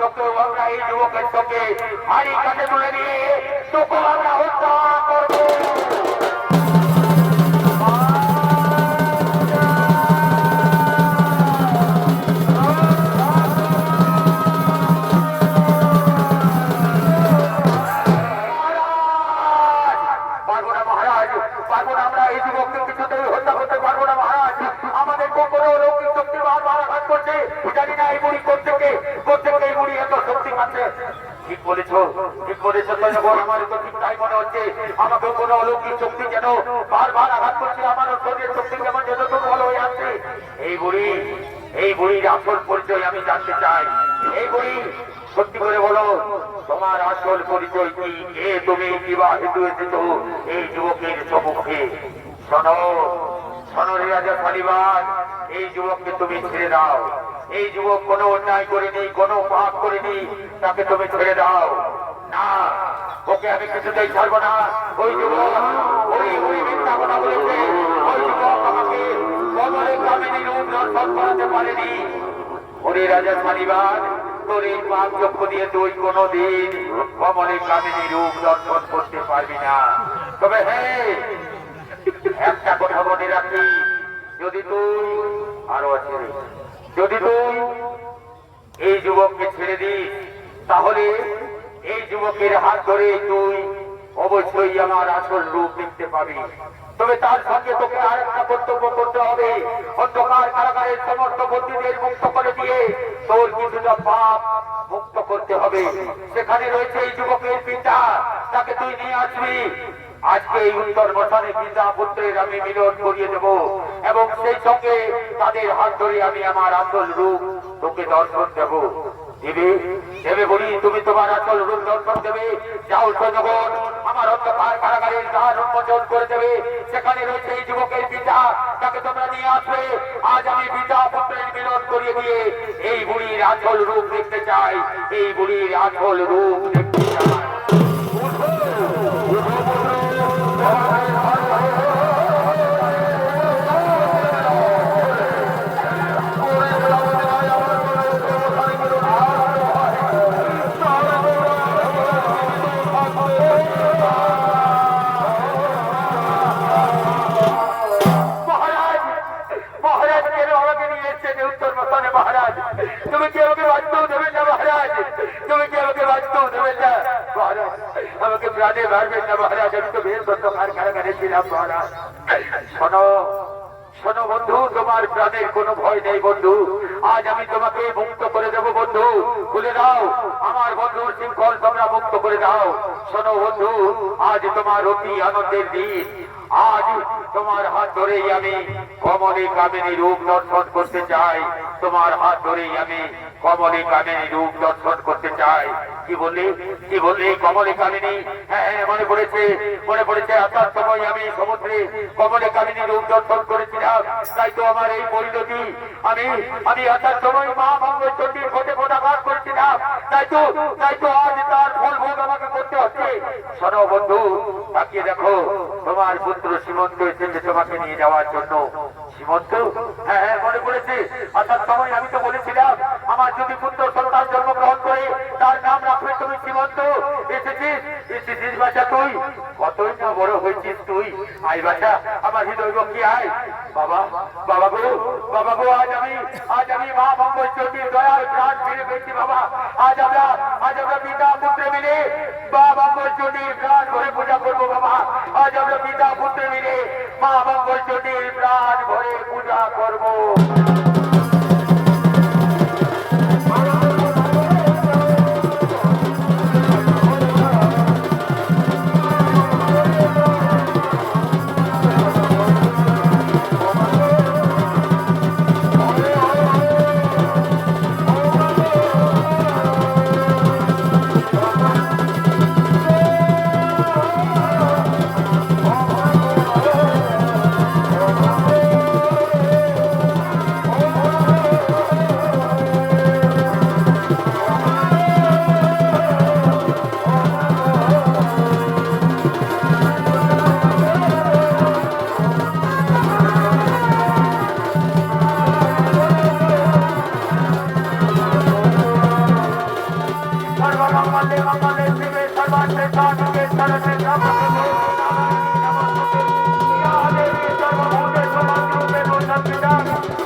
তোকেও আমরা এই যুবকের সঙ্গে হাড়ি কাছে তুলে দিয়ে তোকেও আমরা হত্যা করবো। ঠিক বলেছো, ঠিক বলেছো। আমার তো ঠিক তাই মনে হচ্ছে, আমাকে কোনো অলৌকিক শক্তি যেন বারবার আঘাত করছে, আমার শরীরের শক্তি কেমন যেন তো ভালো হয়ে আসছে। এই বুড়ির আসল পরিচয় আমি জানতে চাই। এই বুড়ি সত্যি করে বলো, তোমার আসল পরিচয় কি? কে তুমি? কিবা হেতু এসেছো এই যুবকের সম্মুখে? শোনো, শোনো রে রাজা শালিবান, এই যুবককে তুমি ছেড়ে দাও। এই যুবক কোনো অন্যায় করেনি, কোনো পাপ করেনি, তাকে তুমি ছেড়ে দাও। না, ওকে আমি কিছুতেই ছাড়বো না। ওই যুবক ওই মিথ্যা কথা বলেছে। ওই যুবক আমাকে কবরে কামিনী রূপ দর্শন করাতে পারেনি। ওরে রাজা শালিবান, তোর এই পাপ চক্ষু দিয়ে তুই কোনোদিন কমলে কামিনী রূপ দর্শন করতে পারবি না। তবে হ্যাঁ, একটা কথা মনে রাখি, যদি তুই আরো আছে, যদি তুই এই যুবককে ছেড়ে দিস, তাহলে এই যুবকের হাত ধরে তুই অবশ্যই আমার আসল রূপ দেখতে পাবি। তবে তার সঙ্গে তোকে আর একটা কর্তব্য করতে হবে। অন্ধকার কারাগারের সমস্ত বন্দীদের মুক্ত করে দিয়ে তোর কিছুটা পাপ মুক্ত করতে হবে। সেখানে রয়েছে এই যুবকের পিতা, তাকে তুই নিয়ে আসবি। আজকে এই উত্তর মশানে পিতা পুত্রের আমি মিলন করিয়ে দেব, এবং সেই সঙ্গে তাদের হাত ধরে আমি আমার আসল রূপ তোকে দর্শন দেব। দেবে বলি, তুমি তোমার আসল রূপ দর্শন দেবে। যাও সজগণ, আমার অন্ধকার কারাগারের দ্বার উন্মোচন করে দেবে। সেখানে রয়েছে এই যুবকের পিতা, তাকে তোমরা নিয়ে আসবে। আজ আমি পিতা পুত্রের মিলন করিয়ে দিয়ে এই বুড়ির আসল রূপ দেখতে চাই। এই বুড়ির আসল রূপ দেখতে চাই। তুমি কি আমাকে বাঁচতেও দেবেন না মহারাজ? তুমি কি আমাকে বাঁচতেও দেবেন না মহারাজ? আমাকে প্রাণে মারবেন না মহারাজ? আমি তো বেশ অন্ধকার কারাগারে ছিলাম মহারাজ। শোনো, শোনো বন্ধু, তোমার প্রাণের কোনো ভয় নেই বন্ধু। আজ আমি তোমাকে মুক্ত করে দেবো বন্ধু। খুলে দাও আমার বন্ধুর শৃঙ্খল, তোমরা মুক্ত করে দাও। শোনো বন্ধু, আজ তোমার অতি আনন্দের দিন। আজ তোমার হাত ধরেই আমি কমলে কামিনী রূপ দর্শন করতে চাই। তোমার হাত ধরেই আমি কমলে কামিনী রূপ দর্শন করতে চাই। কি বললি কমলে কামিনী? হ্যাঁ, মনে পড়েছে, মনে পড়েছে। আসার সময় আমি সমুদ্রে কমলে কামিনী রূপ দর্শন করেছিলাম, তাই তো আমার এই পরিণতি। আমি আসার সময় মা মঙ্গলচণ্ডীর ঘটে ফোটাঘাত করেছিলাম, তাই তো আজ তার ফল ভোগ আমাকে করতে হচ্ছে। শোনো বন্ধু, তাকিয়ে দেখো, তোমার পুত্র সীমন্ত এসেছে তোমাকে নিয়ে যাওয়ার জন্য। সীমন্ত? হ্যাঁ, মনে পড়েছে। আসার সময় আমি তো বলেছিলাম, আমার যদি পুত্র সন্তান জন্মগ্রহণ করে তার নাম রাখবে তুমি সীমন্ত। এসেছিস বাচ্চা তুই, কতই না বড় হয়েছিস তুই। আই বাচ্চা, আমার হৃদয় কি আয়। বাবা গো, আজ আমি মা মঙ্গলচণ্ডীর দয়ার প্রাণ ফিরে পেয়েছি বাবা। আজ আমরা পিতা পুত্রে মিলে মা মঙ্গলচণ্ডীর প্রাণ ভরে পূজা করবো বাবা। আজ আমরা পিতা পুত্রে মিলে মা মঙ্গলচণ্ডীর প্রাণ ভরে পূজা করবো। মঙ্গলে মঙ্গলে শিবে সর্বার্থে সাধিকে শরণে ত্র্যম্বকে নমস্তুতে ইয়া দেবী সর্বভূতেষু মন্ত্রূপেণ সংস্থিতা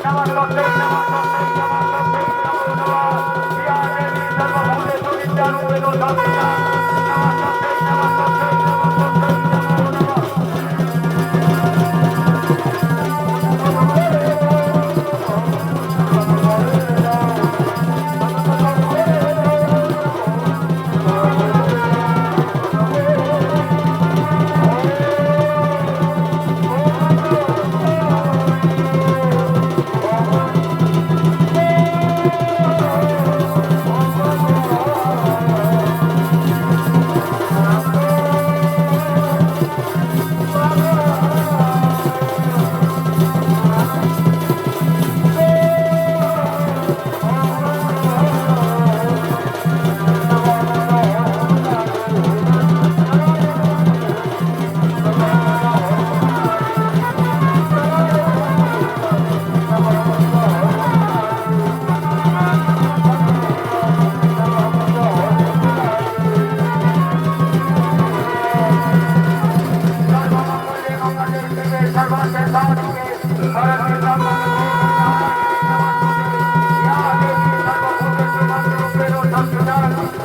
নমস্তুতে নমস্তুতে নমস্তুতে নমো নমঃ ইয়া দেবী সর্বভূতেষু নিত্যারূপেণ সংস্থিতা নমস্তুতে নমস্তুতে নমস্তুতে নমো নমঃ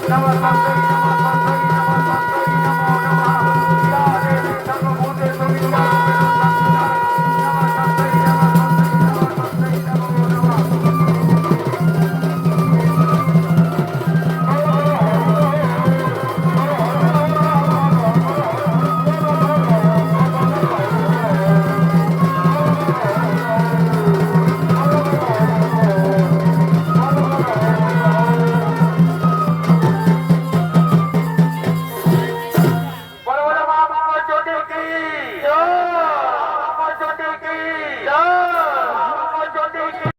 Namaste.